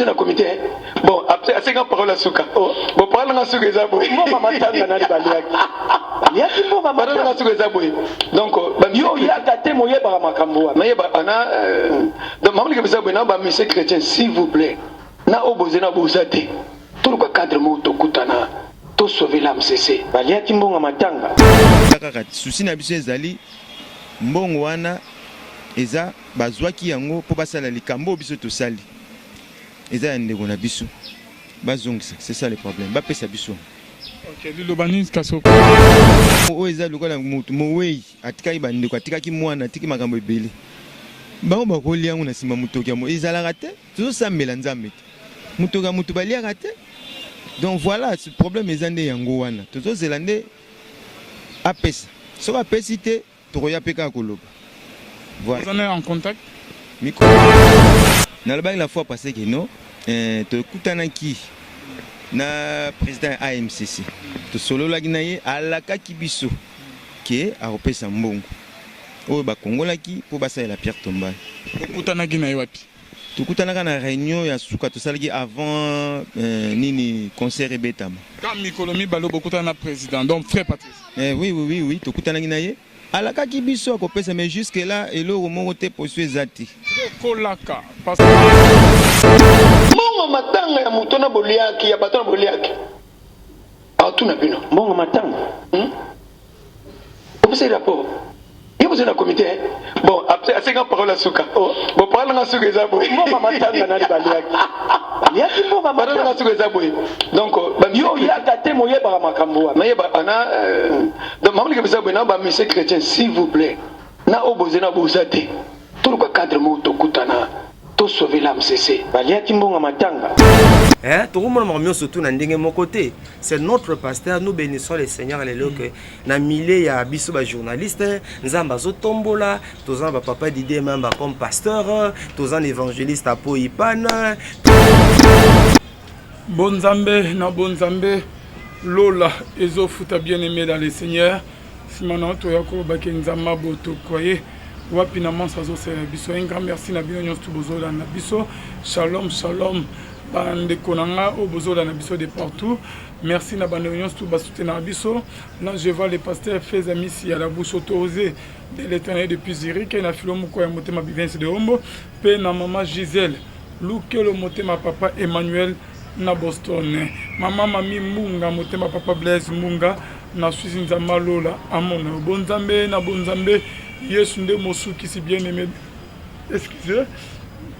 vous êtes un comité. Bon, après, c'est quand parole à Souka. Bon, parole à Souka, c'est bon. Donc, yo, il y a gâté mon yéba makamboa. Mais donc, maman qui me dit, monsieur chrétien, s'il vous plaît, na obosé na bosate. Tout le cadre moto kutana. Tout sauver l'âme cessé. Balia Timbonga Matanga. Souci na biso ezali mbongo wana eza bazwaki yango po basala likambo biso tosali. Eza ndeko na biso. Bazongisa, c'est ça le problème. Ba pesa biso. OK, lilobani kaso. O eza lokola mutu mowei atika ibandeko atika ki mwana atiki makambo ebele. Bango bakoli yango na sima mutoki mo ezalaka te. Toujours sambela nzambe. Mutoka mutu baliaka te. Donc voilà, ce problème est andé yango wana. Toujours zélande apesa. So apesi te toya peka koloba. Voilà. Vous en êtes en contact? Miko. Na la fois passée que non, to kutanaki na président AMCC. To solo la ginaye alaka kibiso ke a opesa mbongo. O ba kongola ki po basa la pierre tombale. Kutanaki na wapi? Tukutanaka na réunion ya suka tosalaki avant nini concert ebetama. Quand Mikolomi balo bokutana président donc frère Patrice. Oui, tukutanaki na ye. Alaka kibiso akopesa mais jusque là eloko moko te poso ezati. Kolaka parce Mongo matanga ya mutona boliaki ya batona boliaki. Tuna bino. Mongo matanga. Vous avez rapport. Vous êtes un comité. Bon, après, c'est quand parole à Souka. Bon, parole à Souka, c'est bon. Donc, yo, il y a gâté mon yéba makamboa. Mais donc, maman qui me dit, monsieur chrétien, s'il vous plaît, na obosé na bosate. Tout le cadre moto kutana. Tout sauver l'âme cessé. Balia Timbonga Matanga. Tout le monde m'a surtout dans mon côté. C'est notre pasteur. Nous bénissons le Seigneur. Que na milé ya biso ba journaliste, nzamba zo tombola, tozan ba papa d'idée même comme pasteur, tozan évangéliste à Poipana. Bon Zambé, na bon Zambé, Lola ezo futa bien aimé dans le Seigneur. Simana to yako ba kenzama boto koye. Wapinaman sazo c'est biso. Un grand merci na bino nyonso bozola na biso. Shalom shalom. Bande konanga au bozola na biso de partout. Merci na bande nyonso tout basute na biso. Là je vois le pasteur fait amis si à la bouche autorisée de l'Éternel depuis Zurich et na filomo ko ya motema bivense de Hombo. Pe na maman Gisèle. Lukelo motema papa Emmanuel na Boston. Maman mami Munga motema papa Blaise Munga na Suisse nzamba Lola amona bonzambe na bonzambe. Yesu nde mosuki si bien aimé. Excusez.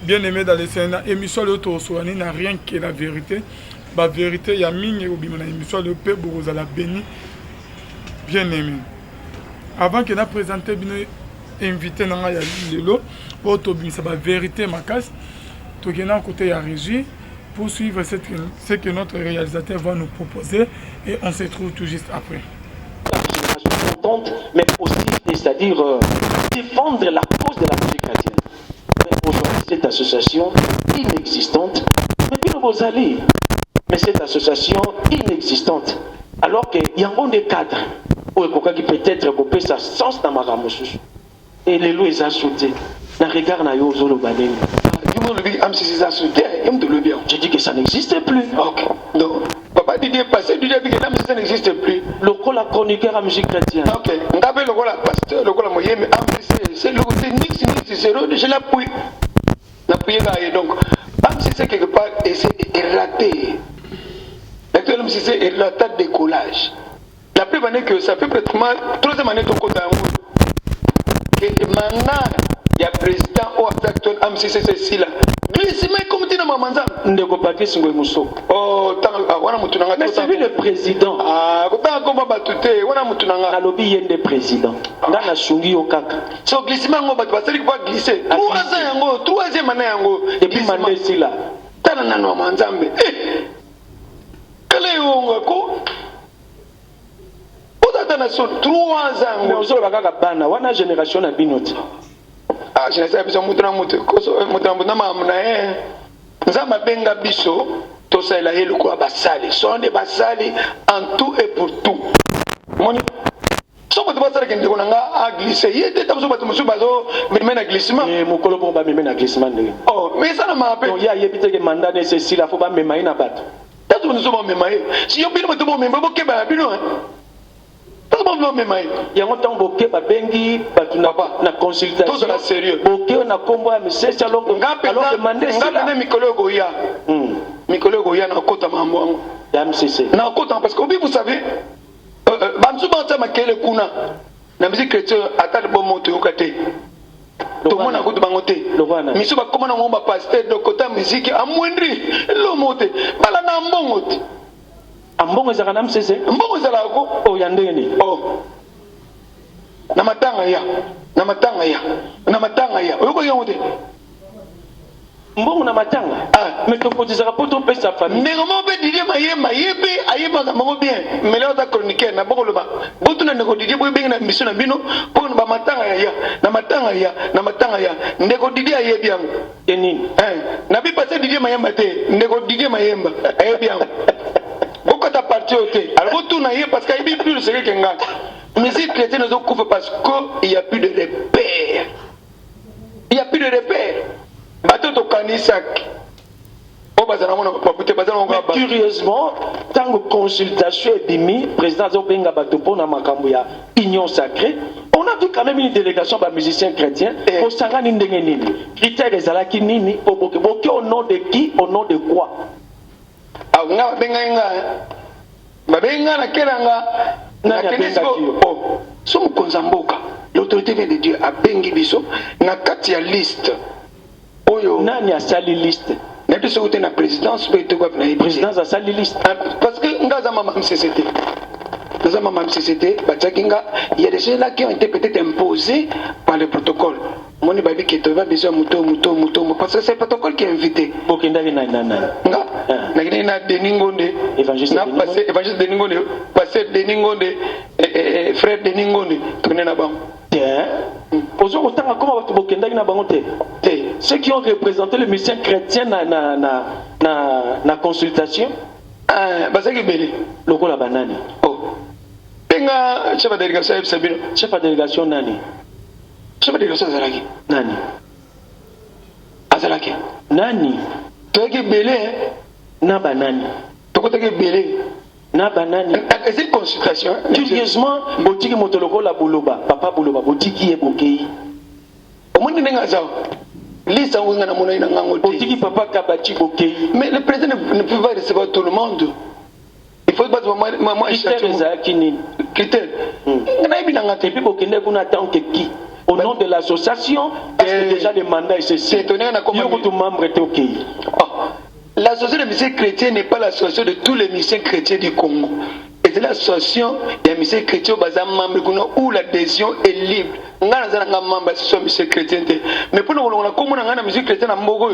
Bien aimé dans les Seigneur. Émission le Tosoani n'a rien que la vérité. La vérité, il y a mine et obimana émission le peuple vous a la béni. Bien aimé. Avant que nous présenter bien invité dans la lelo pour obimisa la vérité ma casse. Tout qui à côté à régie pour suivre ce que notre réalisateur va nous proposer et on se retrouve tout juste après. Mais aussi, c'est-à-dire défendre la cause de la musique chrétienne. Mais aujourd'hui, cette association inexistante, mais puis vous allez, mais cette association inexistante, alors qu'il y a un des cadres, qui peut-être couper sa sens dans ma ramosus, et les lois ont sauté, dans le regard na yo zolo baneng. J'ai dit que ça n'existe plus. Ok. Donc, papa dit passé du début que ça n'existe plus. Le rôle la chroniqueur à musique chrétienne. Ok. Ngabe le rôle la pasteur, le rôle la moyen, mais c'est le technique, c'est je l'appuie. L'appuyer donc, même si c'est quelque part et c'est raté. Même si c'est raté de décollage. La plus bonne que ça fait pratiquement 3e année de côté que maintenant il y a président ou acteur MCC là. Glissement comme tu n'as pas manzam. Ndeko Patrice Ngwemuso. Oh, wana mutunanga. Mais c'est lui le président. Ah, kota komba batute, wana mutunanga. Na lobby yende président. Ngana shungi okaka. So glissement ngo batu basali kwa glisser. 3 ans yango, 3e année yango depuis mandesi là. Tana nano manzambe. Kale yongo ko. Oda tana so 3 ans. Mais ozo bakaka bana, wana génération na binoti. Je ne sais pas si je benga biso to sala helu kwa basali sonde basali en tout et pour tout moni so bato basalaki ndeko na nga aglisse ye te tabiso bato mosusu bazomeme na glissement mokolo moko bameme na glissement ndenge mais esalama mpe ye ayebi teke manda ne esesila fo bamema ye na bato tato mosusu bamema ye si yo bino bato bomema bokeba ya bino tato bomema ye yango ntango boke babengi bato na consultation sérieux boke na kombo ya misesi alors demande ngapene mikolo yokoya mikolo yokoya na kota mambo yango ya misese na kota parce que obi vous savez bamsu banta makele kuna na musique chrétien ata bon moto yoka te tomona kutu bango te miso bakoma na ngomba pasteur de kota musique amwendri lo mote bala na mbongo te ambongo ezaka na misese mbongo ezala ko ya ndenge nini na matanga ya oyoko yango te mbongo na matanga mais tokotisaka po topesa famille ndenge mo mpe didie mayemba ye mpe ayembaka bango bien mele oza chroniqueur na bokoloba botuna ndeko didie boyebengi na miso na bino mpo na bamatanga na matanga ya ndeko didie ayebi yango enini na bipase didie mayemba te ndeko didie mayemba ayebi yango bokata parti oyo te alors botuna ye parce que ayebi plus de seke kenga musique chrétienne ezokufa parce que il y a plus de repère bato tokanisaki o bazala mona papute bazala ngo ba curieusement tango consultation ebimi président azobenga bato mpona makambo ya union sacrée on a vu quand même une délégation ba musiciens chrétiens osangani ndenge nini critère ezalaki nini boke au nom de qui au nom de quoi nga babenga na kelanga na kenesko so mokonza mboka l'autorité vient de Dieu abengi biso na kati ya liste oyo nani asali liste na biso kote na présidence pe to kwa na présidence asali liste parce que ngaza mama MCCT Batsakinga, il y a des choses là qui ont été peut-être imposées par le protocole. Mon baby qui te va besoin mouton parce que c'est le protocole qui est invité. Bokenda na Deningonde évangile Deningonde passer Deningonde frère Deningonde tourner na bango. Ceux qui ont représenté le mission chrétien na consultation basaki belé lokola banani Tenga chef de délégation Sabino chef de délégation nani chef de délégation Azalaki nani toki belé na banani tokotaki belé na banani c'est une consultation curieusement botiki motoloko la boloba papa boloba botiki ebokei omundi nenga zao lisa ngona na mona ina ngango botiki papa kabati bokei mais le président ne peut pas recevoir tout le monde il faut pas moi critère na ibi nanga et puis bokende kuna tant que qui au nom de l'association parce que déjà le mandat est ceci yo membre était OK. L'association des missions chrétiens n'est pas l'association de tous les missions chrétiens du Congo. Et c'est l'association des missions chrétiens où l'adhésion est libre. Mais pour nous, on a comme on a musique chrétienne à Mogo.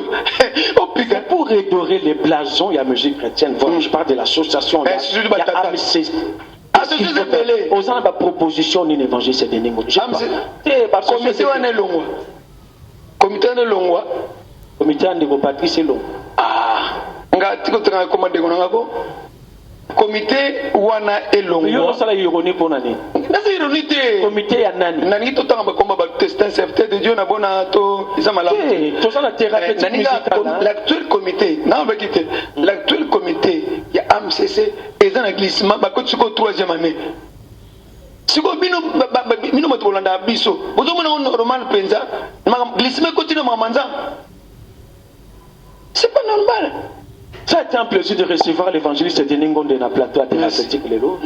Pour redorer les blasons, il y a musique chrétienne. Voilà, je parle de l'association. Il y a AMC. Aux gens la proposition d'une évangile, c'est des négos. Comité en Longwa. Comité en Longwa. Comité en Patrice Long. Nga tiko tanga commande ko comité wana elongo yo sala ironie pour nani nasi ironie te comité ya nani to tanga ba komba ba testin serviteur de Dieu na bona to izamala to sala thérapeutique musicale l'actuel comité na ba kité l'actuel comité ya AMCC eza na glissement ba ko tsiko 3e année siko bino moto kolanda biso bozo mona normal penza glissement continue mamanza. C'est pas normal. Ça a été un plaisir de recevoir l'évangéliste Denis Ngonde dans le plateau à Thérapeutique Lelo.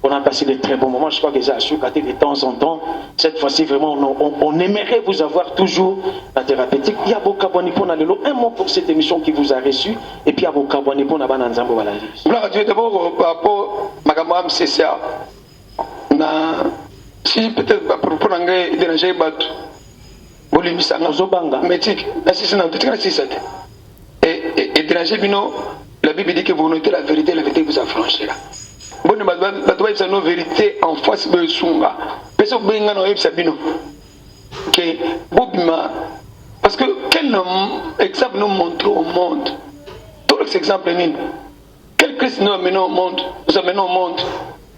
On a passé de très bons moments. Je crois que j'ai assuré de temps en temps. Cette fois-ci, vraiment, on aimerait vous avoir toujours à Thérapeutique. Il y a beaucoup de pour Lelo. Un mot pour cette émission qui vous a reçu. Et puis, il y a beaucoup de pour Nabananzambo Walali. Gloire à Dieu. D'abord, par rapport à Magamam CCA, si peut-être pour l'anglais, il dérangeait Batou. Bolimisanga. Zobanga. Métique. La Sissana, peut-être la Sissate. Et déranger bino, la Bible dit que vous notez la vérité vous affranchira. Bon, nous avons vérité en face de Sunga. Personne benga no ebsa bino. Que bobima parce que quel exemple nous montre au monde. Tous les exemples nini. Quel Christ nous amène au monde? Nous amène au monde.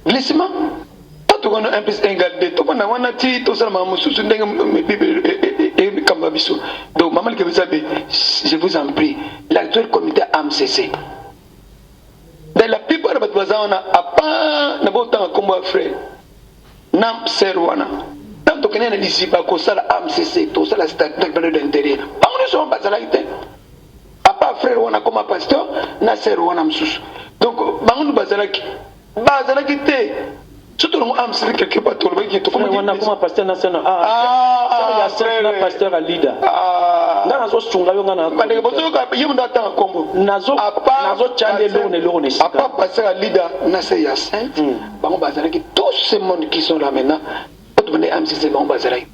Glissement. tu connais un plus égal de tout on a wana ti to ça maman sous ndenge et comme biso donc maman que vous savez je vous en prie l'actuel comité AMCC dans la plupart des bateaux on a pas na botan comme frère nam serwana tam to kenena disipa ko sala AMCC to sala statut d'intérêt pas on sont pas là été à part frère on a comme pasteur na serwana msusu donc bangu bazalaki te surtout le AMCC quelque part tout le monde comment on a comme pasteur national c'est pasteur à leader ngana zo sunga yo ngana ba de bozo ka yemu ndata kombo nazo chande lo ne à part pasteur à leader na c'est Yacinthe bango bazalaki tous ces monde qui sont là maintenant tout le AMCC bango bazalaki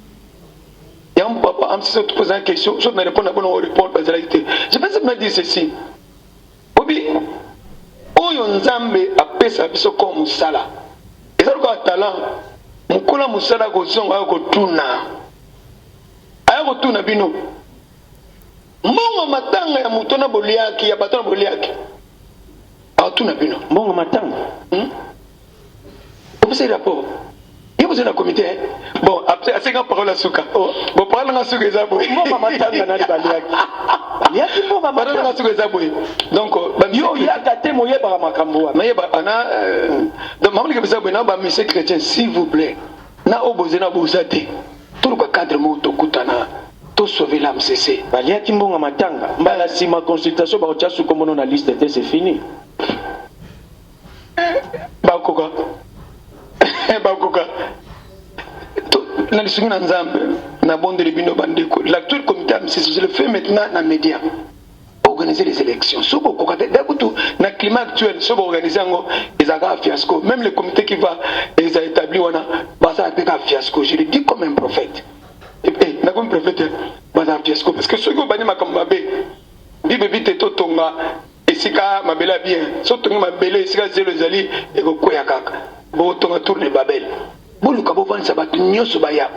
et on papa AMCC te pose une question je me réponds à bonne répondre bazalaki je pense me dire ceci obi oyo nzambe apesa biso comme sala eza ko talent mukola musala ko zonga ko tuna aya ko tuna bino mbongo matanga ya mutona boliaki ya batona boliaki a tuna bino mbongo matanga vous savez rapport vous êtes dans le comité bon après à 50 paroles à souka bon parole na souka eza boy mbongo matanga na baliaki yaki mbongo matanga na souka eza boy donc yo yaka te moyeba makambo mais ana donc maman que ça boy na ba monsieur chrétien s'il vous plaît na oboze na bozate tout le cadre mo to kutana to sauver l'AMCC baliaki mbongo matanga mbala sima consultation ba ocha suko mono na liste te c'est fini bakoka na lisungi na nzambe na bondeli bino bandeko l'actuel comité AMCC je le fais maintenant dans les médias organiser les élections soko koka d'akutu na climat actuel soko organiser ngo ezaka fiasco même le comité qui va les établir wana basa apeka fiasco je le dis comme un prophète et na comme prophète basa fiasco parce que soko bani makambo mabe bibe bite to tonga esika mabela bien so tonga mabele esika zelo ezali ekokoya kaka bo tonga tourner babel boluka bo vanisa batu nyoso baya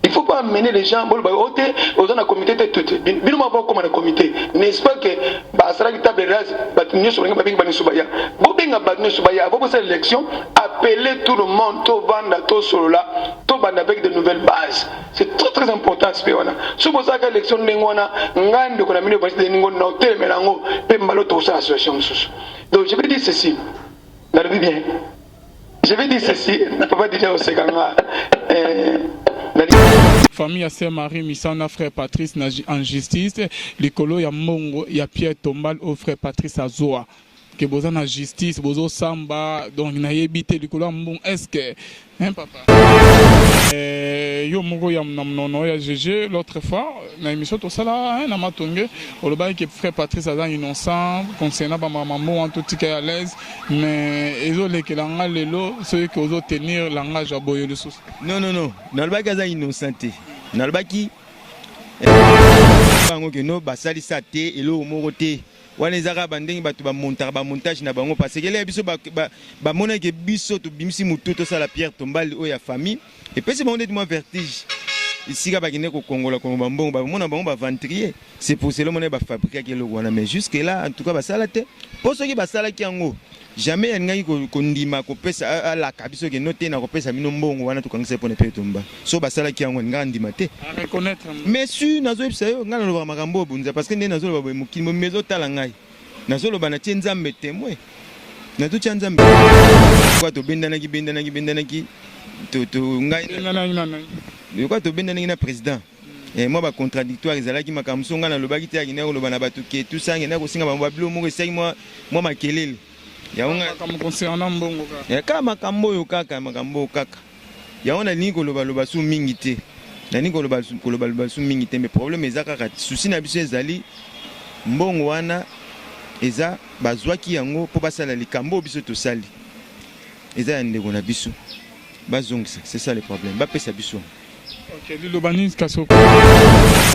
il faut pas amener les gens bolu ba ote ozana comité te tout bino ma ba comme na comité n'est-ce pas que ba sara ki table rase batu nyoso ba binga bani subaya bo binga batu nyoso baya bo cette élection appeler tout le monde to vanda to solo là to banda avec de nouvelles bases c'est très important ce wana so bo saka élection ndengona ngande ko na mine ba de ningo na hotel melango pe mbalo to sa association susu donc je vais dire ceci na le bien je vais dire ceci, n'a pas dit au Seganga. Famille à Saint-Marie, Missana, frère Patrice, en justice. L'écolo, il y a Mongo, il y a Pierre Tombal, au frère Patrice Azoa. Que vous en justice, vous en samba, donc il y a évité l'écolo, est-ce que, hein, papa? Yo Mongo, il y a un GG, l'autre fois, dans l'émission, tout ça là, hein, n'a tongue, au bail que frère Patrice Azoa innocent, concernant ma maman, en tout cas à l'aise, mais ils ont les que l'angale, ceux qui osent tenir langage à boyer le sous. Non, dans le bail Gaza innocenté, dans le bail qui, no basali sate elo morote wana ezaka bandenge bato ba montage na bango parce que les biso ba mona ke biso to bimisi mutu to sala Pierre Tombal o ya famille et puis c'est bon de moi vertige ici ka bakine ko kongola ko mbongo ba mona bango ba ventrier c'est pour cela mona ba fabriquer ke lo wana mais jusque là en tout cas ba sala te pour ceux qui ba sala ki yango jamais yangai ko ndima ko pesa la kabiso ke noter na ko pesa mino mbongo wana to kangise pone pe tomba so ba sala ki yango nga ndima te à reconnaître mais su nazo epsa yo nga lo ba makambo bunza parce que ndé nazo lo ba mukimo mezo tala ngai nazo lo ba na tienzambe témoin na to tienzambe kwa to bendana ki to ngai yo kwa to bendana na président et moi ba contradictoire ezalaki makamso nga na lobaki te akina lo ba na bato ke tout ça ngena ko singa ba bilo mo esai moi makelele yaonga kama concernant mbongo ka kama makambo kaka yaona ni ko loba su mingi te na ni ko loba su mingi te mais problème ezaka kaka souci na biso ezali mbongo wana eza bazwaki yango po basala likambo biso to sali eza ndeko na biso bazongisa c'est ça le problème ba pesa biso. OK lilobani kaso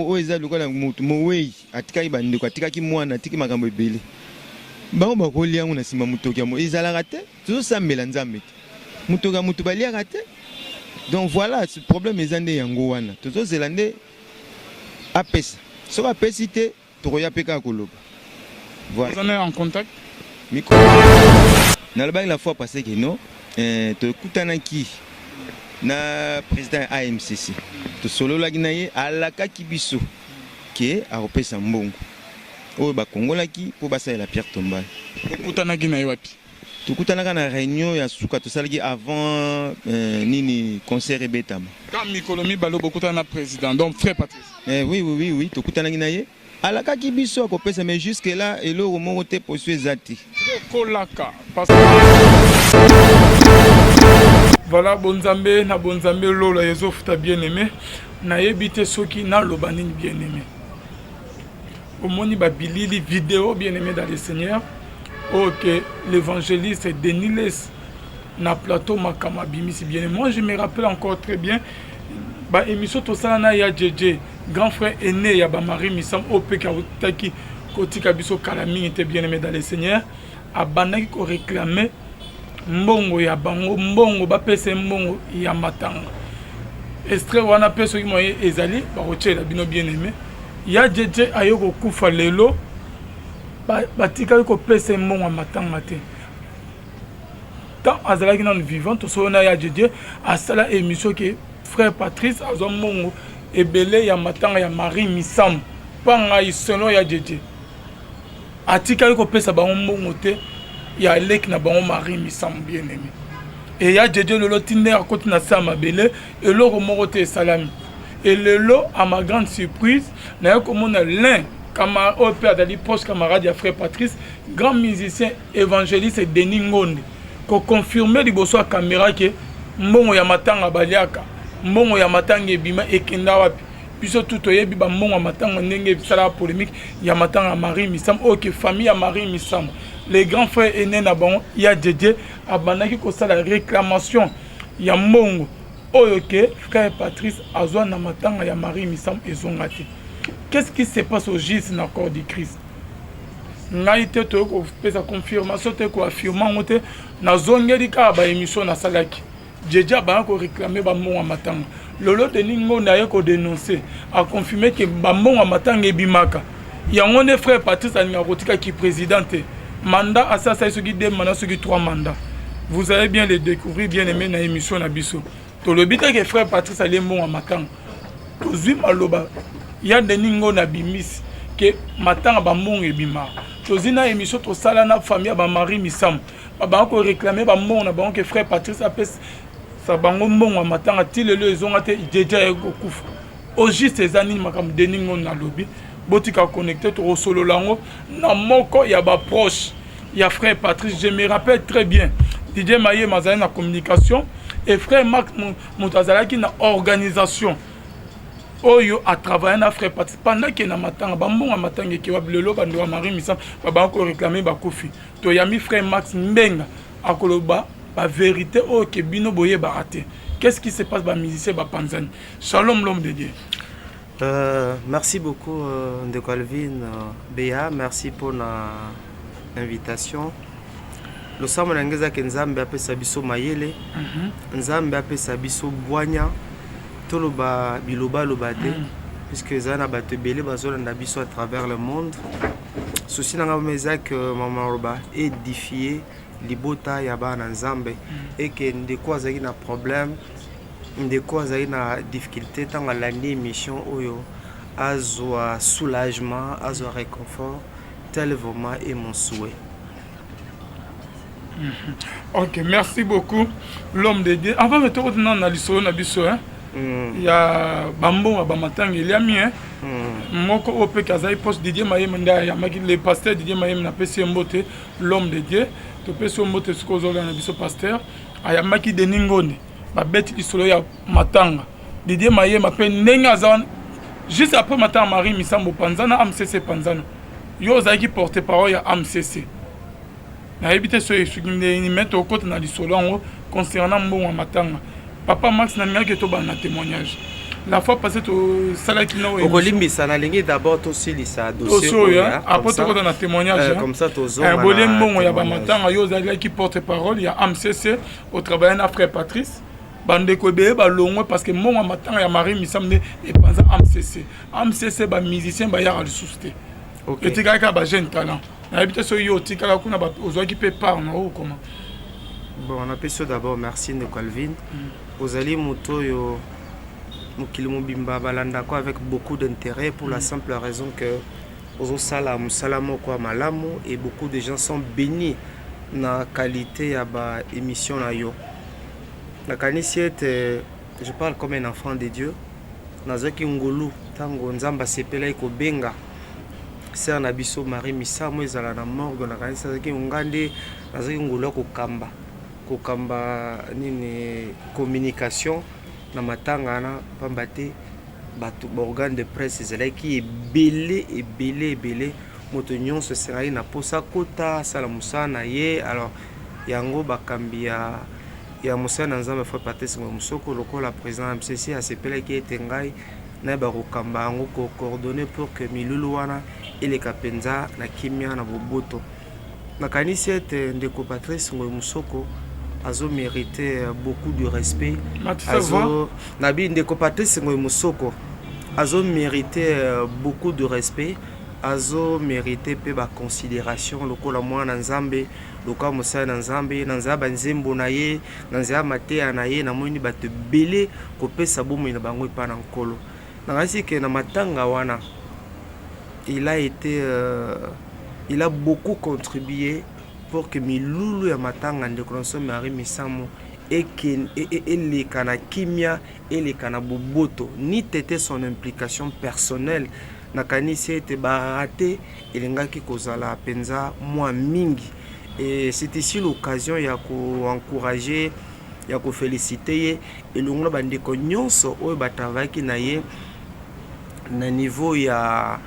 o eza lokola mutu mowei atikaki bandeko atikaki mwana atiki makambo ebele bango bakolia yango na nsima mutoki yango ezalaka te tozosambela nzambe te mutoka mutu baliaka te donc voilà ce problème eza nde yango wana tozozela nde apesa soki apesi te tokoya mpe kaka koloba voilà. Vous en êtes en contact miko nalobaki la fois passé que non tokutanaki na président AMCC tosololaki na ye alakaki biso ke akopesa mbongo oyo bakongolaki mpo basalela Pierre Tombala. Okutanaki na ye wapi? Tokutanaka na réunion ya suka tosalaki avant nini concert ebetama. Quand mikolo mibale bokutana na président donc frère Patrice. Oui tokutanaki na ye alakaki biso akopesa mais jusque là eloko moko te poso ezati. Kolaka parce voilà bonzambe na bonzambe lola ezofuta bien aimé na yebite soki na lobanini bien aimé. Omoni ba bilili vidéo bien aimé dans le Seigneur. Ok, l'évangéliste Denis Les na plateau Makama Bimisi bien. Moi je me rappelle encore très bien ba émission to sana ya JJ grand frère aîné ya ba Marie Misam OP Kawutaki kotika biso kalami était bien aimé dans le Seigneur abanaki ko réclamer mbongo ya bango mbongo ba pese mbongo ya matanga. Extrait wana peso ki moye ezali ba rochela bino bien aimé. Ya JJ ayoko kufa lelo batika ko pese mbongo ya matanga te. Tant azalaki na vivant to sona ya JJ asala émission que frère Patrice azo mbongo ebele ya matanga ya Marie Misam panga isolo ya JJ. Atika ko pesa bango mbongo te ya lek na bango Marie Misam bien aimé. Et ya JJ lolo tinde a côté na sama bele et loro moko te salami. Et lelo à ma grande surprise na ko mona l'un camarade au père d'Ali proche camarade ya frère Patrice grand musicien évangéliste Denis Ngonde ko confirmer liboso à caméra que mbongo ya matanga baliaka mbongo ya matanga ebima ekenda wapi biso tout oyebi ba mbongo ya matanga ndenge bisala polémique ya matanga Marie Misam OK famille ya Marie Misam les grands frères aînés na bon ya JJ abanaki ko sala réclamation ya mbongo oyo ke frère Patrice azwa na matanga ya Marie Misam ezongati. Qu'est-ce qui se passe au Jésus dans le corps du Christ? Ngai te to ko pesa confirmation te ko affirmer ngote na zongeli ka ba émission na salaki. JJ ba ko réclamer ba mbongo matanga. Lolo de ningo na ye ko dénoncer a confirmer que ba mbongo matanga ebimaka. Yango ne frère Patrice alinga kotika ki présidente. Mandat à ça c'est ce qui deux mandats ce qui trois mandats. Vous allez bien les découvrir bien aimé na émission na biso. To le bita que frère Patrice ali mbongo matanga. To zui maloba ya deningo na bimis que matanga ba mbongo ebima. To zina émission to sala na famille ba Marie Misam. Ba ko réclamer ba mbongo na ba que frère Patrice a pes sa bango mbongo matanga ti lelo ezonga te jeja eko kufa. Au juste ezani makam deningo na lobi. Botika connecté to solo lango na moko ya ba proche ya frère Patrice. Je me rappelle très bien DJ Maye mazana na communication et frère Marc Moutazalaki na organisation oyo a travaillé na frère Patrice pendant que na matanga ba mbongo matanga ki wa blelo ba ndo Marie Misam ba ko réclamer ba kofi to yami frère Max Mbenga akoloba ba vérité o ke bino boye ba raté. Qu'est-ce qui se passe ba musicien ba Panzani? Shalom l'homme de Dieu. Merci beaucoup de Calvin Béa, merci pour l'invitation. Le samu nangeza ke nzambe apesa biso mayele, nzambe apesa biso bwanya, toloba biloba lobate, puisque zana bato belé bazolanda biso à travers le monde. Souci nanga meza que maman roba édifier libota ya bana nzambe et que ndeko azaki na problème ndeko azaki na difficulté tant à l'année mission oyo azwa soulagement azwa réconfort tel vraiment est mon souhait. OK, merci beaucoup l'homme de Dieu. Avant de te retourner dans l'histoire na biso hein. Il y a bambo ba matanga il y a mien moko ope kazai poste Didier Mayem nda ya maki le pasteur Didier Mayem na pesi mbote l'homme de Dieu to pesi mbote sikozola na biso pasteur aya maki de ningoni ba beti lisolo ya matanga Didier Mayem ape ndenga zan juste après matanga Marie Misambo Panzana AMCC Panzana yo zaki porter parole ya AMCC na ebite so esukinde ni mettre au côté na lisolo ngo concernant mbongo matanga. Papa Max n'a pas été un témoignage. La fois passée, tu as dit que tu as d'abord aussi les dossiers. Après, tu as un témoignage. Comme ça, tu as un témoignage. Qui porte-parole, il y a AMCC au travail de frère Patrice. Parce que mon matin, il y a Marie Misam et pendant AMCC. AMCC, les musiciens, ils ont le soutien. Et tu as un jeune talent. Il y a des gens qui peuvent parler. Bon, on appelle ça d'abord merci de Calvin. Vous allez moto balanda quoi avec beaucoup d'intérêt pour la simple raison que aux salam salamo quoi malamo et beaucoup de gens sont bénis na qualité à ba émission na yo. La kanisiette je parle comme un enfant de Dieu. Nazaki ngolu tango nzamba sepela ko benga. Sœur Nabiso Marie Misamo ezala na morgue na kanisa zaki ngande nazaki ngolu ko kamba nini communication na matanga na pambate batu organe de presse ezalaki ebele moto nyonso serai na posa kota sala musana ye alors yango bakambi ya musana nzambe fa Patrice Musoko lokola président MCC asepelaki ete ngai na bakokamba yango ko coordonner pour que milulu wana eleka penza na kimia na boboto nakanisi ete ndeko Patrice Musoko azo mérité beaucoup de respect. Nabi ndeko Patrice Musoko azo mérité beaucoup de respect. Azo mérité pe ba considération lokola mwana nzambe lokola mosala nzambe nanzaba nzembo na ye nanzaba matea na ye na moni bato belé kopesa bomo na bango pa na nkolo. Nakasi ke na matanga wana il a beaucoup contribué pour que milulu ya matanga ndeko Marie Misamo et kana kimia et les kana boboto ni tete son implication personnelle na kanisi ete baraté elengaki kozala penza moi mingi et c'est ici l'occasion ya ko encourager ya ko féliciter et longola bandeko nyonso oyo batavaki na ye na niveau ya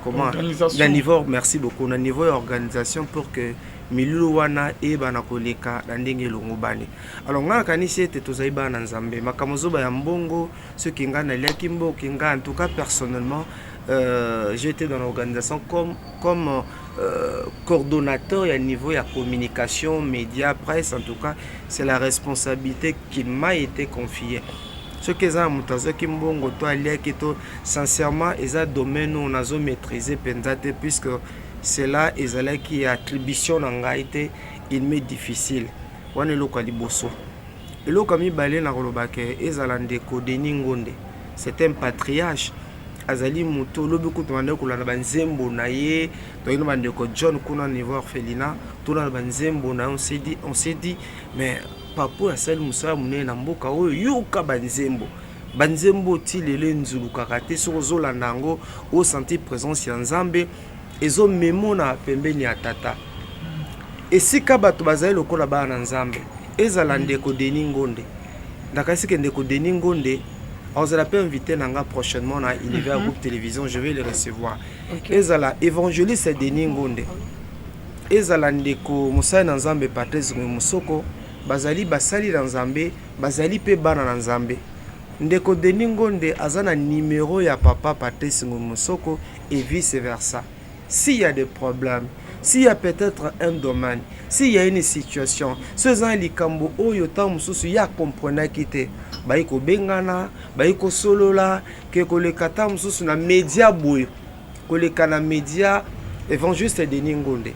comment na niveau merci beaucoup na niveau d'organisation pour que milulu wana bana koleka na ndenge longobani alors nga kanisi ete tozali bana nzambe makamozo ba ya mbongo ce qui nga na liaki mboki nga en tout cas personnellement j'étais dans l'organisation comme coordonnateur à niveau de communication médias presse en tout cas c'est la responsabilité qui m'a été confiée. Ce que ça mutazo kimbongo to aliaki to sincèrement eza domaine où on a maîtrisé pendate puisque c'est là ezala qui attribution na ngaite il m'est difficile wana loka liboso loka mi balé na kolobake ezala ndeko Denis Ngonde c'est un patriarche azali moto lobi ko tomande ko la banzembo na ye to ino bandeko John kuna niveau orphelinat to na banzembo na on s'est dit mais papa asali musala munene na mboka oyo yoka banzembo ti lele nzulu kakate so zolanda yango o sentir présence ya nzambe ezo memona pembeni ya tata esika bato bazali lokola bana nzambe ezala ndeko Denis Ngonde ndakasi ke ndeko Denis Ngonde on a peut inviter nanga prochainement na Univers Groupe Télévision, je vais le recevoir. Ezala évangéliste Denis Ngonde ezala ndeko musala nzambe Patrice Musoko bazali basali na nzambe bazali pe bana na nzambe ndeko Denis Ngonde azana numéro ya papa Patrice Musoko et vice versa. S'il y a des problèmes, s'il y a peut-être un domaine, s'il y a une situation, ce gens likambo oyo ta mususu ya comprendre kite baiko bengana baiko solola ke kolekata mususu na média boy kolekana média évangéliste Denis Ngonde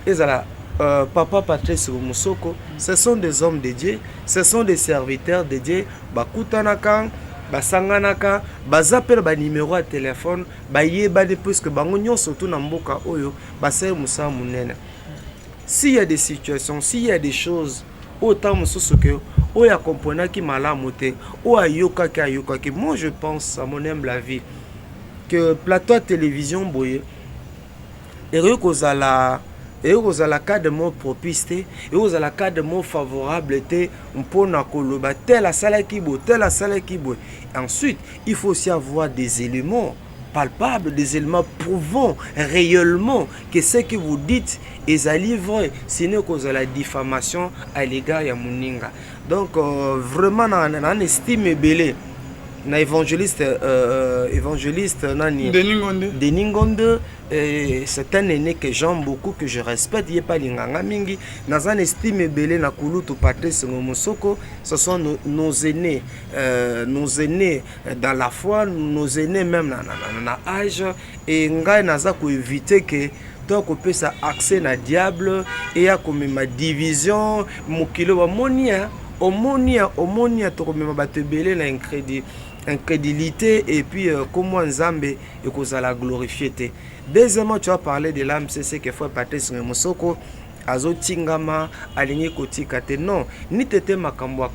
ezala papa Patrice Musoko, ce sont des hommes de Dieu, ce sont des serviteurs de Dieu, bakutanaka, basanganaka, bazapel ba numéro de téléphone, bayebane puisque bango nyonso to na mboka oyo, basay musa munene. S'il y a des situations, s'il y a des choses, autant mususu que oya comprendre ki malamu te, o ayoka ki, moi je pense à mon humble avis que plateau télévision boye et aux à la cas de mots propice et aux à la cas de mots favorable pour nakoloba tel à sala kibo. Ensuite, il faut aussi avoir des éléments palpables, des éléments prouvant réellement que ce que vous dites est vrai, sinon cause la diffamation à l'égard de Muninga. Donc vraiment on estime belé. Na évangéliste nani Denis Ngonde c'est un aîné que j'aime beaucoup, que je respecte, il est pas linganga mingi nazan estime belé na kulutu Patrice Musoko. Ce sont nos aînés dans la foi, nos aînés même na âge et ngai naza ko éviter que to kopesa accès na diable et ya komema division mokilo wa monia omonia to komema batebele na incrédulité et puis comment Nzambe ekozala glorifié. Deuxièmement, tu as parlé de l'âme, c'est ce que fait Patrice Mosoko azo tingama alingi kotika te. Non, ni tete makambo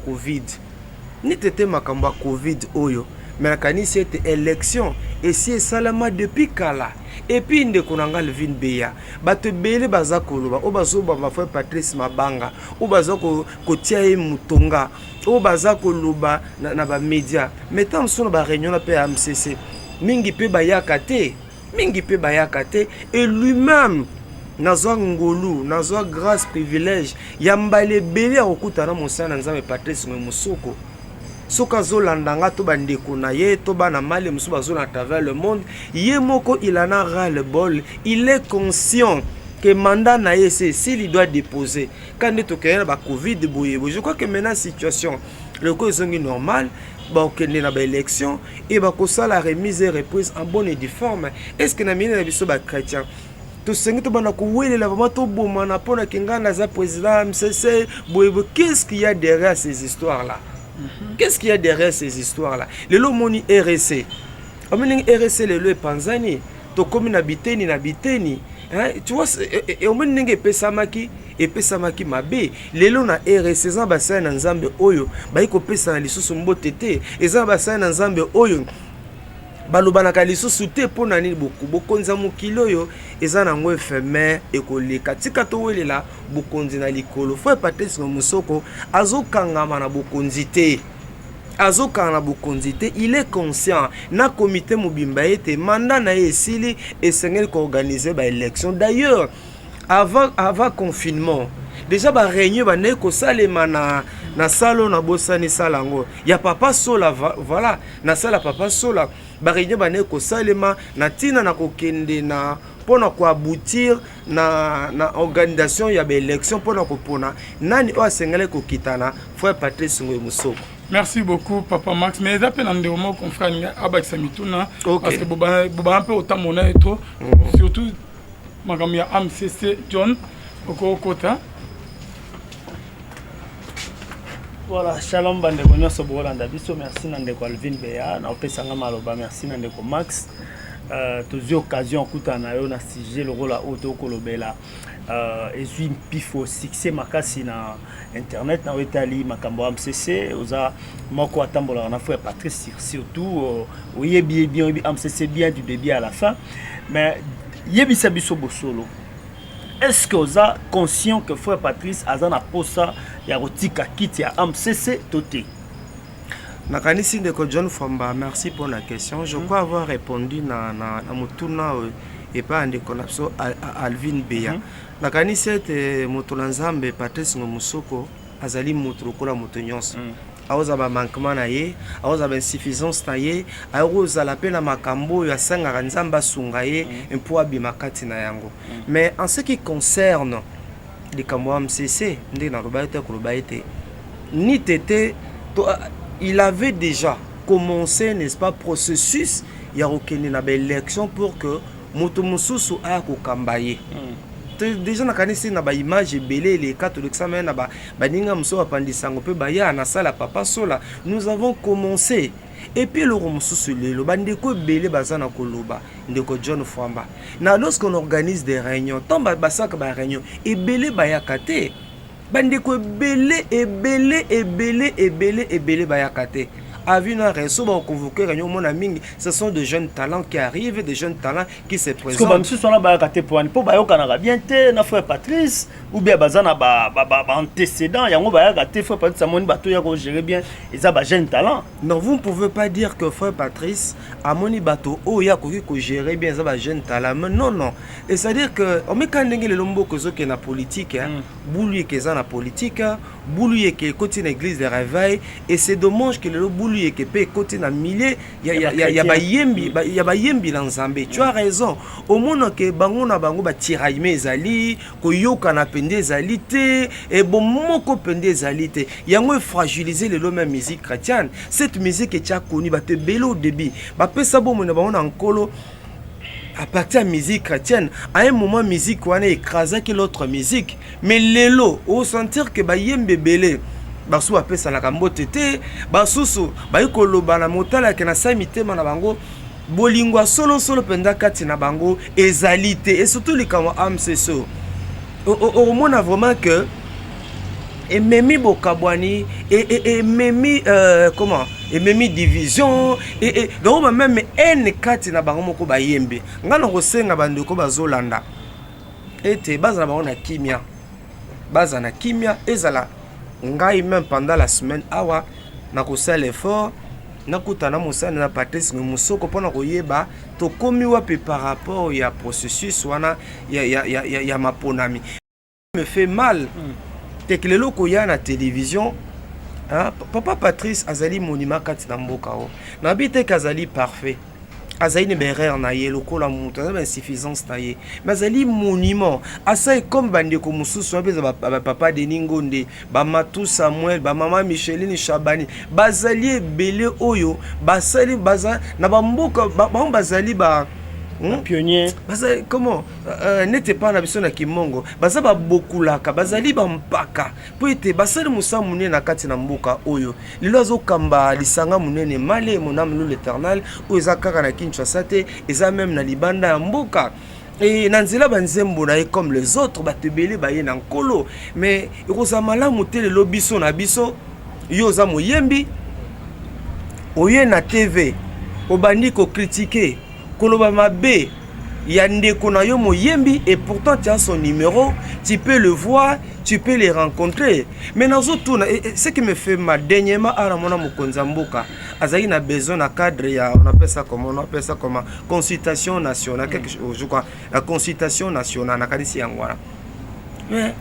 Covid oyo. Mais la kanisi était élection et si salama depuis kala. Et puis ndeko nanga Alvin Beya bato bele baza koloba o bazo ba frère Patrice Mabanga o baza ko tia e mutonga o baza koloba na ba média metam sono ba réunion na pe MCC mingi pe bayaka te et lui-même nazwa ngolu nazwa grâce privilège yambale bele okutana mosana Nzambe Patrice Mosoko soka zolandanga to bandeko na ye to bana mali musu bazola à travers le monde ye moko il en a ras le bol, il est conscient que mandat na ye c'est s'il doit déposer quand il y a ba Covid boye. Je crois que maintenant situation le cause est normal ba okende na ba élection et ba ko la remise et reprise en bonne et due forme. Est-ce que na mina na biso ba chrétien to sengi to bana ko welela ba to boma na pona kingana za président MCC boye. Qu'est-ce qu'il y a derrière ces histoires là? Qu'est-ce qu'il y a derrière ces histoires-là? Le lomoni RSC. Omeni RSC le Panzani. To komi na biteni. Tu vois, et omeni nenge pesamaki mabe. Le lo na RSC za basaya na Nzambe oyo. Ba iko pesa na lisusu mbotete. Eza basaya na Nzambe oyo. Balobana lisusu te pona nini bokonza mokilo yo eza na ngo éphémère ekoleka tika to welela bokonzi na likolo. Frère Patrice Mosoko azokangama na bokonzi te. Il est conscient na comité mobimba ete mandat na esili esengeli ko organiser ba élection. D'ailleurs avant confinement déjà ba réunion ba ne ko salema na salo na bosani salango ya papa sola voilà na sala papa sola ba réunion ba ne ko salema na tina na kokende na pona ko aboutir na organisation ya ba élection pona ko pona nani o asengele ko kitana frère Patrice Mosoko. Merci beaucoup, Papa Max. Mais ça peut nous mon confrère Abak Samituna. Parce que Boba un peu autant mon et trop. Surtout, Magamia AMCC John, au Kota. Voilà, shalom bande bonheur sur Bolanda. Biso merci Nandeko Alvin Beya. Na opesanga maloba merci Nandeko Max. Tous occasions kutana yo na sujet le rôle à auto kolobela. Et suis pifo succès makasi na internet na wetali makambo MCC oza moko atambola na frère Patrice surtout oyebi bien MCC bien du début à la fin mais yebisa biso bosolo. Est-ce que oza conscient que frère Patrice azana posa ya rotika kiti ya MCC toté? Nakanisi ndeko John Famba, merci pour la question. Je crois avoir répondu na mutuna et pas ndeko napso Alvin Beya. Nakanisi ete mutuna Nzambe Patrice Mosoko azali mutu kola mutu nyonso. Aoza ba manquement na ye, aoza ba insuffisance na ye, aoza la peine na makambo ya sanga Nzamba sunga ye mpo abimakati na yango. Mais en ce qui concerne les kamwa MCC, ndé na robaite ko robaite ni tété il avait déjà commencé, n'est-ce pas, processus il y a aucune élection pour que Motomususu a kokambaye. Déjà na kanisi na ba image belé les catholiques ça mais na ba ninga muso apandisango pe baya na sala papa sola. Nous avons commencé et puis le romususu le bandeko belé bazana koloba ndeko John Famba. Na lorsqu'on organise des réunions, tant basaka ba réunion et belé bayakate bandeko belé bayakate. Avina Reso va convoquer réunion mon ami, ce sont de jeunes talents qui arrivent, des jeunes talents qui se présentent. Parce que monsieur sont là bayakate pour bayo kana bien te na frère Patrice ou bien bazana ba antécédent yango bayakate frère Patrice amoni bato ya ko gérer bien et ça ba jeunes talents. Non, vous ne pouvez pas dire que frère Patrice amoni bato o ya ko gérer bien ça ba jeunes talents. Non. Et c'est à dire que on met quand ndenge le lombo ko zo ke na politique hein, boulu ke za na politique, boulu ke côté l'église de réveil et c'est dommage que le boulu et que peut côté na millier ya ba yembi na Nzambe. Tu as raison. Au monde que bango na bango ba tiraille ezali ko yoka na pende ezali te et bon moko pende ezali te. Yango fragiliser le même musique chrétienne. Cette musique est déjà connue ba te belo au début. Ba pesa bo mona bango na nkolo à partir de musique chrétienne, à un moment musique on a écrasé que l'autre musique. Mais l'élo, on sentir que yembe belé, basu appelle ça la kambo tété, basusu, yikoloba na motala ke na samité na bango, bolingwa solo penda kati na bango ezalité et surtout les kamo am c'est ça. Au moins vraiment que et memi bokabwani et memi comment et memi division et donc même en kati na bango moko bayembe ngana ko senga bandeko bazolanda ete baza na bango na kimia ezala ngai même pendant la semaine awa na ko sala effort na kutana mosana na Patrice Musoko pona koyeba to komi wapi par rapport ya processus wana ya maponami me fait mal. C'est que le loco y a la télévision, hein? Papa Patrice Azali monument kati na mboka o. Na bité kazali parfait. Azali ne berrer na ye loko la montagne insuffisance na ye. Mais Azali monument. Asa comme bande ko mususu ba papa de Ningonde, ba Matou Samuel, ba maman Micheline Chabani, bazali belé oyo, basali baza na ba mboka ba bazali ba pionnier bazali comment n'était pas na biso na kimongo bazaba bokulaka bazali bampaka po ete basali musa munene na kati na mboka oyo lelo azokamba lisanga munene male monam l'éternel o ezakaka na Kinshasa te eza même na libanda ya mboka et nanzela banzembo na comme les autres batebele baye na nkolo mais ekozala malamu te lelo biso na biso yo za moyembi oye na TV obandi ko critiquer Koloba mabe yandeko na yo moyembi et pourtant tu as son numéro, tu peux le voir, tu peux les rencontrer. Mais nazo tourna ce qui me fait ma dernièrement à mona mokonza mboka azali na besoin na cadre ya on appelle ça comment consultation nationale quelque chose je crois la consultation nationale na kadisi yangwana. Mais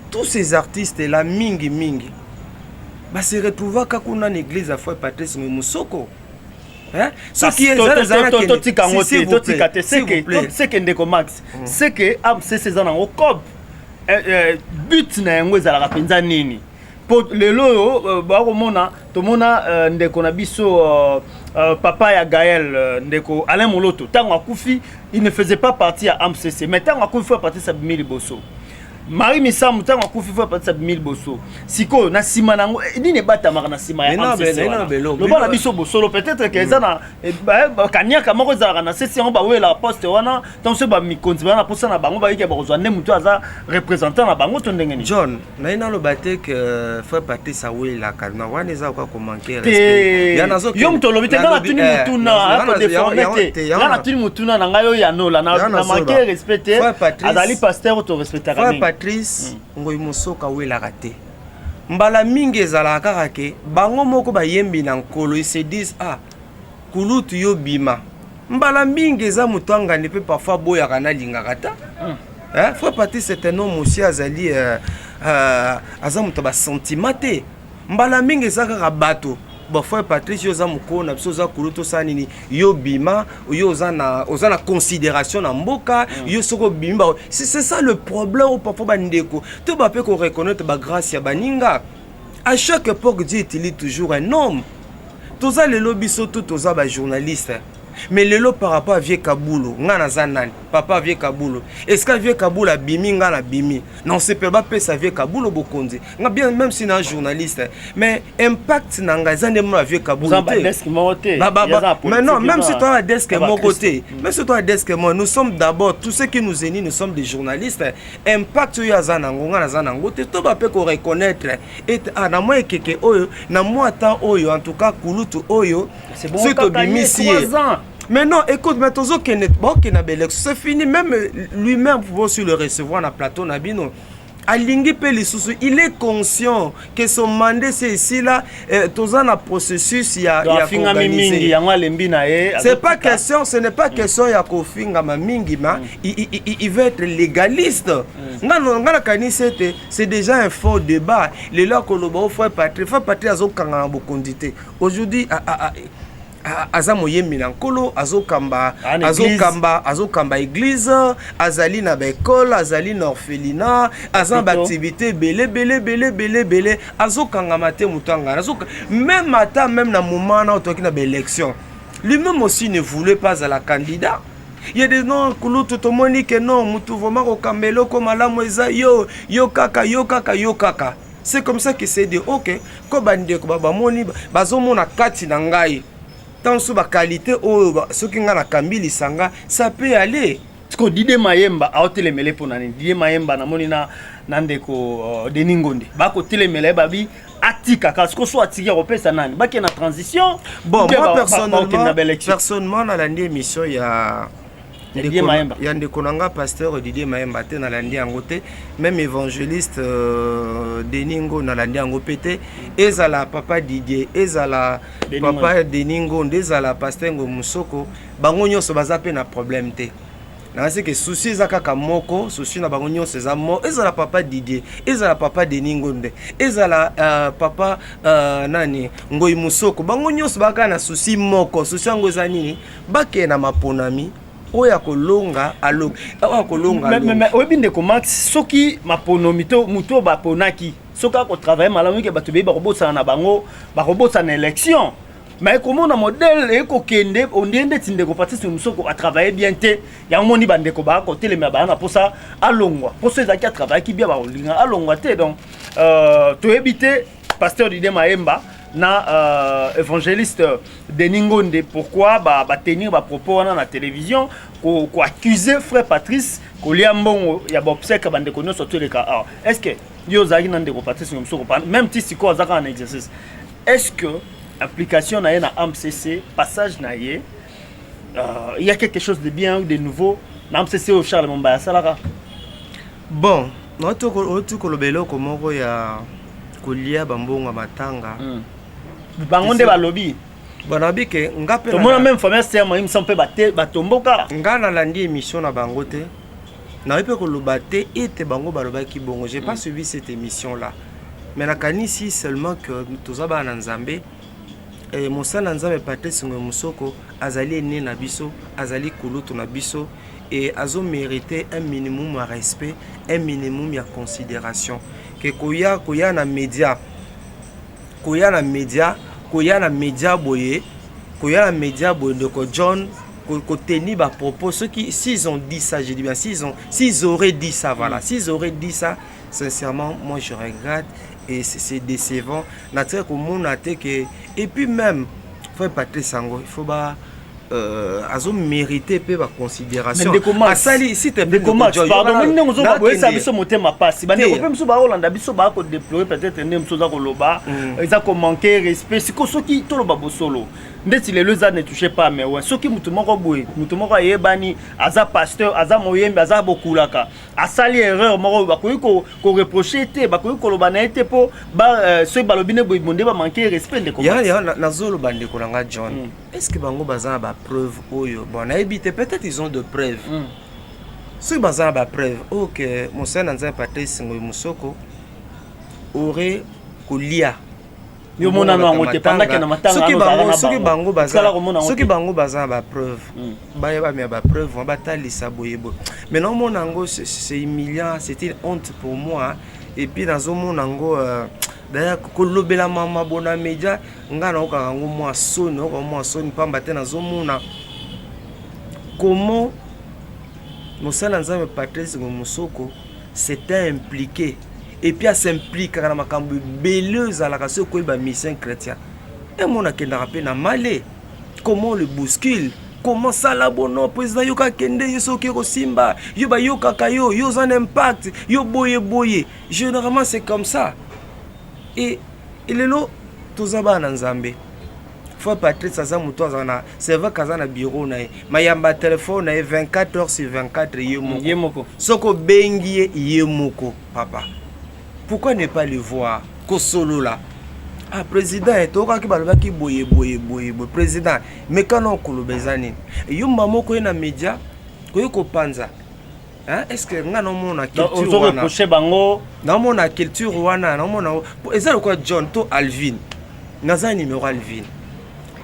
tous ces artistes là mingi ba se retrouver kakuna na église à foi Patrice Musoko. Ce qui est c'est que ndeko Max c'est que c'est ces ans au cob but na yango ezala penza nini po lelo ba komona to mona ndeko na biso papa ya Gaël ndeko Alain Moloto tango akufi il ne faisait pas partie à AMCC mais tango akufi fait partie sa Bimili Bosso Marie Missa mutango akufi fait partie sa Bimili Bosso siko na sima nango nini bata maka na sima ya AMCC lo bana biso Bosso peut-être que ezana kanyaka moko ezala na CC on ba wela poste wana donc ce ba mikonzi bana posa na bango ba yike ba kozwa ne mutu aza représentant na bango to ndenge ni John na ina lo batte que fait partie sa wela kana wana eza kwa manquer respect yana zo yo mto lo bitanga na tuni mutuna ko déformité yana tuni mutuna na ngayo ya no la na manquer respecter azali pasteur to respecter Patrice ngoyi musoka wela raté mbala mingi ezala kaka ke bango moko bayembi na nkolo ils se disent ah kulutu yo bima mbala mingi eza mutanga ne peut parfois boya kana lingaka ta frère Patrice c'est un homme aussi azali azamuta ba sentimenté mbala mingi eza kaka bato bon frère Patrice yo za mukona biso za kulutu sanini yo bima yo za na considération na mboka yo soko bimba c'est ça le problème au parfois bandeko to ba peut qu'on reconnaître ba grâce ya baninga à chaque époque Dieu utilise toujours un homme toza lelo biso to toza ba journaliste mais lelo par rapport à vieux Kabulo ngana zanani papa vieux Kabulo est-ce que vieux Kabulo a bimi ngana bimi non c'est pas pesa vieux Kabulo bokonzi nga bien même si na journaliste mais impact na nga zande mo vieux Kabulo mais non même si toi à desk mon côté même si toi à desk moi nous sommes d'abord tous ceux qui nous unis nous sommes des journalistes impact yo azana ngana zana ngote to ba pe ko reconnaître et na moi keke oyo na moi temps oyo en tout cas kulutu oyo c'est bon to bimisi mais non, écoute, mais Tozo c'est fini, même lui-même pouvait aussi le recevoir dans le plateau Nabino. Alingi Pelisoussou, il est conscient que son mandat c'est ici là, Tozo a un processus il y a organisé. C'est pas question, ce n'est pas question ya kofinga mingi ma, il veut être légaliste. C'est déjà un faux débat. Les là que le bon frère Patrick a zokanga bokondité. Aujourd'hui Azamo yembi na nkolo azokamba église azali na école azali na orphelinat azan ba activité belé azokanga mate mutanga même ata même na moment na otoki na élection lui-même aussi ne voulait pas à la candidat Il y a des noms kulutu to monique non mutu vraiment ko kambelo ko malamu eza yo kaka. C'est comme ça que c'est dit OK ko bande ko baba moni bazo mona kati na ngai. Tant sous ba qualité o soki nga na kambili sanga ça peut aller. Parce que Didier Mayemba a telemele pour nani. Didier Mayemba na moni na ndeko Denis Ngonde. Ba ko telemele babi atika parce que soit atiki repesa nani. Ba ki na transition. Bon moi personnellement na landi émission ya Didier Mayemba. Il y a des konanga pasteur Didier Mayemba te na landi angote même évangéliste Deningo na landi angopete ezala papa Didier ezala papa Deningo ezala pasteur ngo Musoko bango nyonso baza pe na problème te na c'est que souci ezaka ka moko souci na bango nyonso eza mo ezala papa Didier ezala papa Deningo ezala papa nani ngoi Musoko bango nyonso baka na souci moko souci ngo eza nini bake na maponami oya kolonga alo oya kolonga mais oyebinde ko Max soki maponomi to muto ba ponaki soka ko travailler malamu ke bato be ba robotsa na bango ba robotsa na élection mais comment na modèle e ko kende on ndende tinde ko partir sur musoko a travailler bien te ya moni bande ko ba ko tele me ba na posa alongwa posa za ki a travailler ki bien ba olinga alongwa te donc to éviter pasteur Didier Mayemba na évangéliste Denis Ngonde pourquoi ba tenir ba propos na télévision ko accuser frère Patrice ko lia mbongo ya bobseka bande ko no surtout les cas est-ce que yo zaki na ndeko Patrice ngomso même si ko zaka en exercice est-ce que application na na AMCC passage na il y a quelque chose de bien ou de nouveau na AMCC au Charles Mombaya salaka bon noto ko lobelo ko moko ya kolia bambonga matanga bangonde balobi banabi ke ngape to mona même famille c'est moi il me semble batomboka ngana landi émission na bangote na ipe ko lobate ete bango balobaki bongo j'ai pas suivi cette émission là mais na kanisi seulement que tozaba na Nzambe et mosala Nzambe Patrice Musoko azali né na biso azali kulutu na biso et azo mériter un minimum de respect un minimum de considération que koya na média boye de ko John ko teni ba propos ceux qui s'ils ont dit ça je dis bien s'ils auraient dit ça voilà s'ils auraient dit ça sincèrement moi je regrette et c'est décevant naturel ko mona te que et puis même frère Patrice Sango il faut ba azo mérité pe ba considération asali si te pardon mais nous on va ça biso motema passe bande ko pe mso ba Hollande biso ba ko déployer peut-être ne mso za ko loba ils a ko manquer respect siko soki to loba bosolo ndeti les leza ne touchez pas mais ouais soki mutu moko boye mutu moko yebani aza pasteur aza moyembe aza bokulaka asali erreur moko ba ko reprocher te ba ko loba na été po ba so balobi ne boye monde ba manquer respect de ko ya na zolo bande ko nga John est-ce que bango baza ba preuve oyo bon na ebité peut-être ils ont de preuves si baza ba preuve OK mon sœur Nzambe Patrice Musoko aurait kolia yo mona no ngote pendaka na matanga soki bango baza ba preuve ba preuve ba talisa boyebo mais non mon ango c'est humiliant, c'était une honte pour moi et puis dans mon ango d'ailleurs ko lobela mama bona media ngana oka ngo moi sonne pamba te na zomona comment Mosala Nzambe Patrice Musoko s'était impliqué et puis à s'impliquer dans ma cambu beleuse à la race ko ba mission chrétien et mon akenda rappel na malé comment le bouscule comment ça la bono président yoka kende yosoki ko simba yo ba yoka kayo yo un impact yo boye généralement c'est comme ça et le lot tozaba na Nzambe faut Patrice aza muto azana c'est vrai kazana bureau na mayamba téléphone na 24 heures sur 24 yemoko soko bengi yemoko papa. Pourquoi ne pas le voir Kosolo là ah président etoka ki baloba ki boye président mais quand on kolobezani yumba moko na média ko panza hein est-ce que nga no mona culture wana reprocher bango na mona culture wana na mona ezalo quoi John to Alvin naza numéro Alvin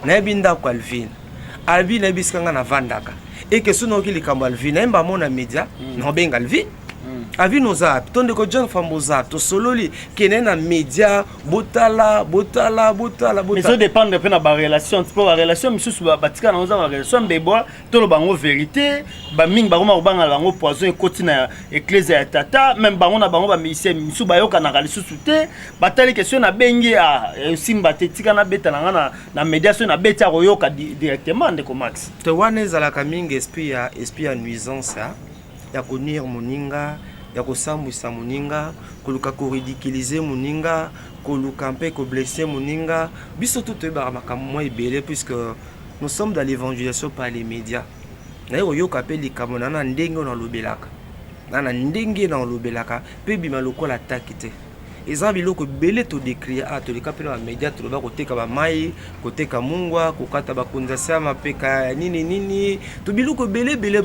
na binda ko Alvin na biskanga na vandaka et que sono ki likambo Alvin na mba mona média na benga Alvin avi noza tonde ko John Famboza to sololi kene na média botala mais ça dépend de na ba relation pour la relation misusu batika na oza ba relation mbeboa to lo bango vérité ba mingi ba ko banga bango poison ekoti na église ya tata même bango na bango ba mise misu ba yoka na lisusu te batali question na bengi a simba te tika na beta na médiation na beta ko yoka directement de ko max te wana ezala ka mingi esprit ya nuisance ya konir moninga ya kosambwisa moninga koluka koridiculiser moninga koluka mpe koblesser moninga biso tout toyebaka makambo mwa ebele puisque nous sommes dans l'évangélisation par les médias naye koyoka mpe likambo na ndenge nalobelaka na ndenge nalobelaka mpe bima lokola ataki te eza biloko ebele todécrie toleka mpe na bamédia toloba koteka bamai koteka mungwa kokata bakonzasi ya mapeka nini to biloko ebele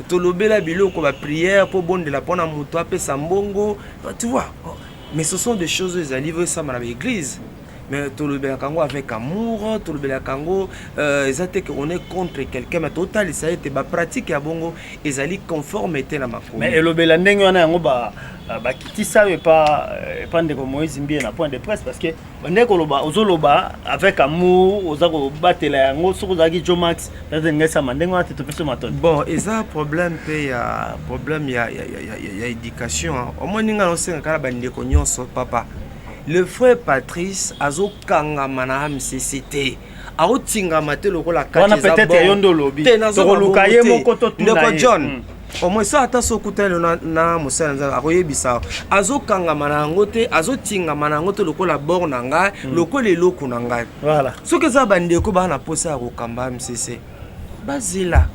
tolobela biloko baprière mpo bondela mpona moto apesa mbongo tu vois mais ce sont des choses ezali esama na baéglise mais tolobelaka yango avec amour tolobelaka yango eza te que on est contre quelqu'un mais totalisa ete bapratique ya bongo ezali conforme te na makomi mais elobela ndenge wana yango bakitisa oyo epa ndeko Moïse Mbie na point de presse parce que bandeko loba ozoloba avec amour oza kobatela yango soki ozalaki Jo Max peut-être ngesama ndenge wana te topesi matoni bon eza problème mpe ya problème ya éducation omoninga nosenga kala bandeko nyonso papa. Le frère Patrice azo kangama na MCCT ao tingama te lokola kati za peut-être yondo lobi to luka ye moko to tuna John au moins ça ata sokuta na musala nza akoyebisa azo kangama na ngo te azo tingama na ngo te lokola bor na nga lokola eloko na nga voilà soki za bandeko bana posa ko kamba MCC bazila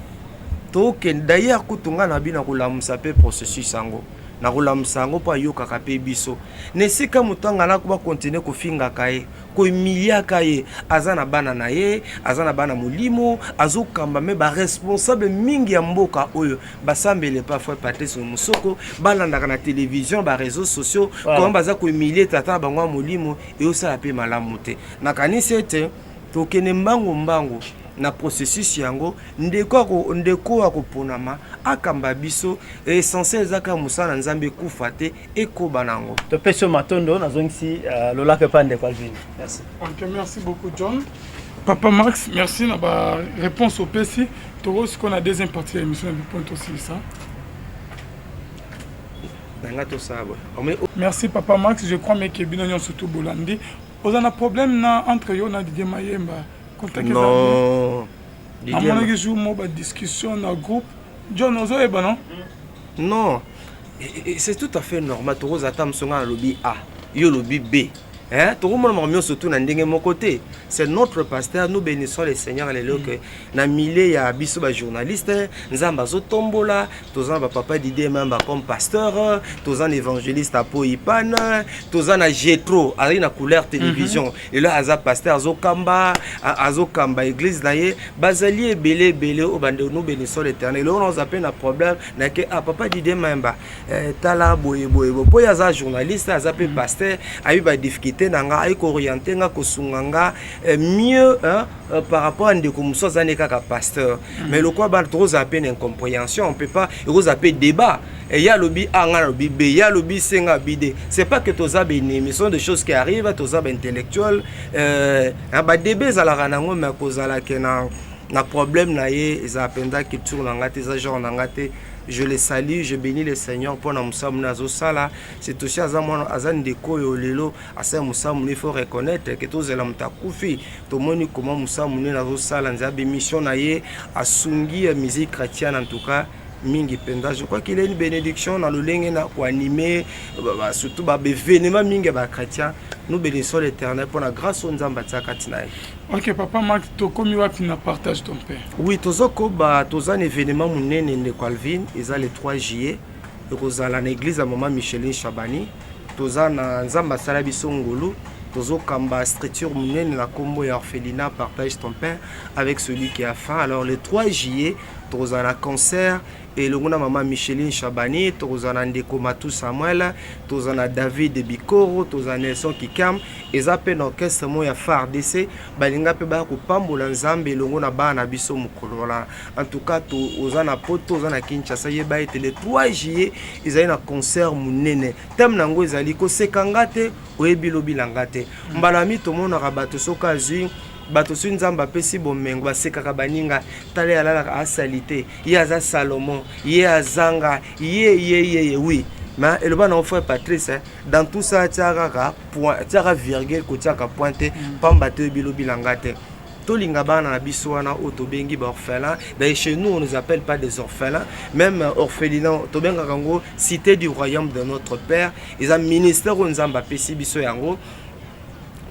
to ken d'ailleurs kutunga na bina kulamusa pe processus sango na kulamusa yango mpo ayokaka mpe biso na esika moto angana kuba kontine kofingaka ye koemiliaka ye aza na bana na ye aza na bana molimo azokamba me baresponsable mingi ya mboka oyo basambele pa frère Patrice Mosoko balandaka na télévision baréseaux sociaux koma baza koemilie tata na bango ya molimo eyosala mpe malamu te nakanisi ete tokende mbango na processus yango ndeko akoponama akamba biso essentiel ezaka musala nzambe kufa te ekoba nango topeso matondo nazongisi lola pepa ndeko Alvin merci. Ok, merci beaucoup John. Papa Max, merci na ba réponse au PC. Toro ce qu'on a deuxième partie de l'émission du point aussi ça. Merci Papa Max, je crois mais que binonyo surtout Bolandi. Vous avez un problème na entre yo na Didier Mayemba. Non. À mon avis, je joue une discussion dans le groupe. John Ozo est bon, non? Non. C'est tout à fait normal. Tu as un lobby A, yo lobby B. Tout le monde surtout dans mon côté. C'est notre pasteur. Nous bénissons les seigneurs les lots que na milé ya biso ba journaliste, nzamba zo tombola, tozan ba papa d'idée même comme pasteur, tozan évangéliste apo ipana, tozan na Jetro, ali na couleur télévision. Et là aza pasteur zo kamba église naie, bazali belé au bande nous bénissons l'Éternel. Là on appelle un problème na que papa d'idée même tala boye po yaza journaliste, aza pe pasteur, ayi ba difficulté nanga ay ko orienter nga ko sunganga mieux par rapport à ndeko muso zaneka ka pasteur mais le quoi ba trop appel incompréhension on peut pas vous appeler débat et il y a lobby A nga lobby B il y a lobby C nga B c'est pas que toza béné mais sont des choses qui arrivent toza intellectuel ba débat za la ranango mais kozala ke na problème na ye za penda culture nanga te za genre nanga te. Je les salue, je bénis le Seigneur pour nous nazo sala. C'est aussi azan deko yo lelo asa musamu il faut reconnaître que tous les mutakufi to moni comment musamu nazo sala nzabe mission na ye asungi musique chrétienne en tout cas mingi penda. Je crois qu'il y a une bénédiction dans le lenge na ko animer surtout ba événement mingi ba chrétien. Nous bénissons l'Éternel pour la grâce au nzamba tsakatina. Ok, Papa Max, tu as wapi na partage ton père. Oui, tozoko ba tozan événement munene ndeko Alvin, eza le 3 juillet. Tozala na église à maman Micheline Chabani. Tozana nzamba sala biso ngolu. Tozokamba structure munene la combo et orphelinat partage ton père avec celui qui a faim. Alors le 3 juillet tozana concert et le nguna maman Micheline Chabani, tozana Ndeko Matou Samuel, tozana David Bikoro, tozana Nelson Kikam, et ça peine orchestre moya FARDC, balinga pe ba ko pambola nzambe le nguna bana biso mukolola. En tout cas tozana poto tozana Kinshasa yeba été le 3 juillet, ils avaient un concert munene. Thème nango ezali ko sekangate oyebi lobilangate. Mbalami to mona rabato soka zui bato su nzamba pesi bomengo basekaka baninga tale alala asalite ye aza Salomon ye azanga ye oui mais et le bon frère Patrice dans tout ça tiara point tiara virgule ko tiaka pointe pamba te bilobi langate tolinga bana na biso wana otobengi ba orphelin d'ailleurs chez nous on ne nous appelle pas des orphelins même orphelinat tobenga kango cité du royaume de notre père ils ont ministère nzamba pesi biso yango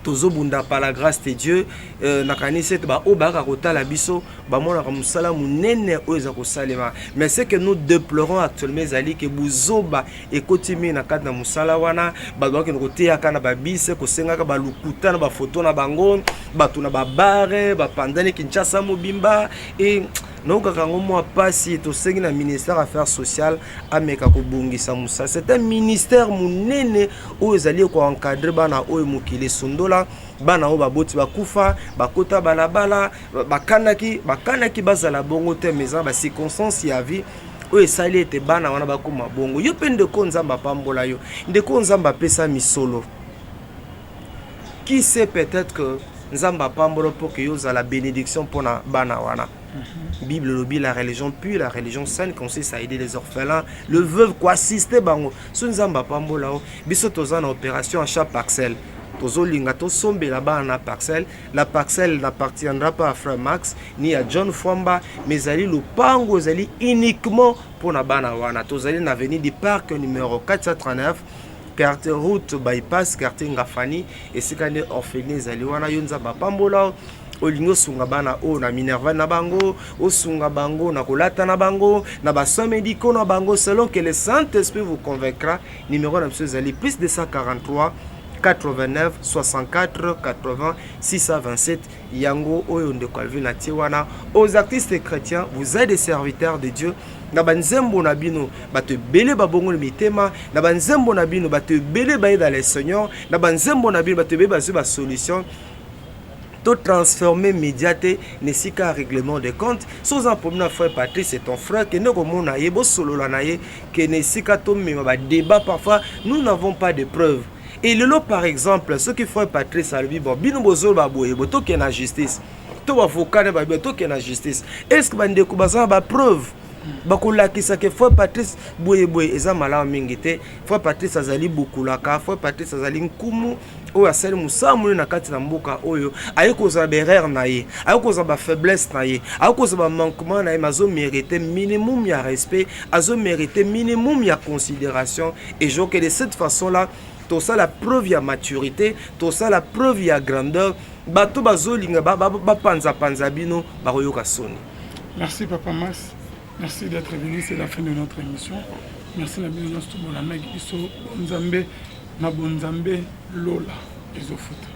tozobunda par la grâce de Dieu nakanisi ba obaka kotala biso ba mona ka musala munene oza ko salema mais c'est que nous déplorons actuellement ezali que buzoba ekotimi na kata musala wana ba doki koteya kana ba bise ko senga ka ba lukuta na ba photo na bango batu na ba bare ba pandane Kinshasa mobimba et non kakango moi pasi to sengi na ministère affaires sociales ameka ko bongisa musa c'est un ministère munene o ezali ko encadrer bana o mukile sondola bana o baboti bakufa bakota balabala bakanaki bazala bongo te maison ba circonstances ya vie o esali ete bana wana bakoma bongo yo pende ko nzamba pambola yo ndeko nzamba pesa misolo qui sait peut-être que nzamba pambola pour que yo za la bénédiction pour na bana wana. Bible lobby la religion pure, la religion saine consiste à aider les orphelins, le veuve quoi assister bango. Sou nzamba pambola o biso toza na opération à chaque parcelle. Tozo linga to sombe là-bas na parcelle. La parcelle n'appartiendra pas à Frère Max ni à John Fwamba, mais ali le pango zali uniquement pour na bana wana. Tozali na avenue du parc numéro 439. Quartier route bypass quartier Ngafani et sikane orphelinat zali wana yo nzamba pambola olingo sunga bana o na Minerva na bango o sunga bango na kolata na bango na ba soins médicaux na bango selon que le Saint-Esprit vous convaincra. Numéro de monsieur Zali plus 243 89 64 80 627 yango oyo ndeko alvi na tiwana. Aux artistes chrétiens, vous êtes des serviteurs de Dieu. Na banzembo na bino bato belé babongo le mitema na banzembo na bino bato belé baye dans les seigneurs na banzembo na bino bato belé bazo ba solution tout transformer médiaté n'est qu'un règlement de compte sans un problème. Frère Patrice c'est ton frère que nous comme na yebo solo la naye que n'est qu'à tomber ba débat parfois nous n'avons pas de preuves. Et le lot par exemple ce qui frère Patrice a lui bon bino bozolo ba boye boto que na justice to avocat na ba boto que na justice est-ce que bande ko baza ba preuve bakolakisa ke frère Patrice boye eza malamu mingi te. Frère Patrice azali bukulaka, frère Patrice azali nkumu oyo asali musamu na kati na mboka oyo ayekoza berere na ye ayekoza ba faiblesse na ye ayekoza ba manquement na ye mazo mériter minimum ya respect azo mériter minimum ya considération et je que de cette façon là tout ça la preuve ya maturité tout ça la preuve ya grandeur bato bazolinga ba panza bino bakoyoka soni. Merci Papa Max. Merci d'être venu, c'est la fin de notre émission. Merci la bienvenue tout le monde. Nzambe, na bonzambe, Lola, Ezofuta.